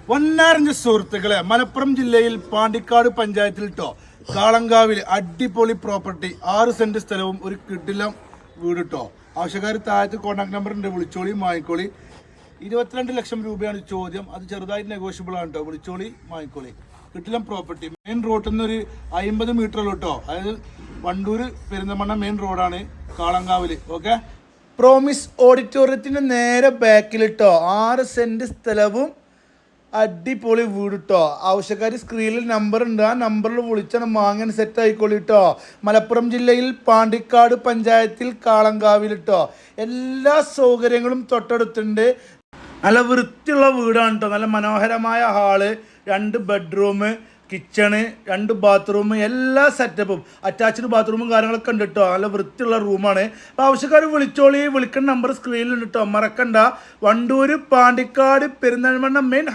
പൊന്നാരഞ്ച് സുഹൃത്തുക്കളെ, മലപ്പുറം ജില്ലയിൽ പാണ്ടിക്കാട് പഞ്ചായത്തിൽ കാളങ്കാവിൽ അടിപൊളി പ്രോപ്പർട്ടി 6 സെന്റ് സ്ഥലവും ഒരു കിടിലം വീട് ആവശ്യക്കാർ താഴത്ത് കോൺടാക്ട് നമ്പർ ഉണ്ട്, വിളിച്ചോളി വാങ്ങിക്കോളി. 22 ലക്ഷം രൂപയാണ് ചോദ്യം. അത് ചെറുതായിട്ട് നെഗോഷ്യബിൾ ആണ് വിളിച്ചോളി വാങ്ങിക്കോളി. കിടിലം പ്രോപ്പർട്ടി മെയിൻ റോഡിൽ നിന്ന് ഒരു 50 മീറ്റർ അതായത് വണ്ടൂര് പെരിന്തൽമണ്ണ മെയിൻ റോഡാണ് കാളങ്കാവില്. ഓക്കെ, പ്രോമിസ് ഓഡിറ്റോറിയത്തിന്റെ നേരെ ബാക്കിൽ 6 സെന്റ് സ്ഥലവും അടിപൊളി വീട് ആവശ്യക്കാർ സ്ക്രീനിൽ നമ്പർ ഉണ്ട്, ആ നമ്പറിൽ വിളിച്ചാണ് വാങ്ങാൻ സെറ്റ് ആയിക്കോളി മലപ്പുറം ജില്ലയിൽ പാണ്ടിക്കാട് പഞ്ചായത്തിൽ കാളങ്കാവിൽ എല്ലാ സൗകര്യങ്ങളും തൊട്ടടുത്തുണ്ട്. നല്ല വൃത്തിയുള്ള വീടാണ് നല്ല മനോഹരമായ ഹാള്, 2 ബെഡ്റൂം, കിച്ചണ്, 2 ബാത്റൂം, എല്ലാ സെറ്റപ്പും അറ്റാച്ച്ഡ് ബാത്റൂമും കാര്യങ്ങളൊക്കെ ഉണ്ട് നല്ല വൃത്തിയുള്ള റൂമാണ്. അപ്പോൾ ആവശ്യക്കാർ വിളിച്ചോളി. വിളിക്കുന്ന നമ്പർ സ്ക്രീനിലുണ്ട് മറക്കണ്ട. വണ്ടൂര് പാണ്ടിക്കാട് പെരിന്തൽമണ്ണ മെയിൻ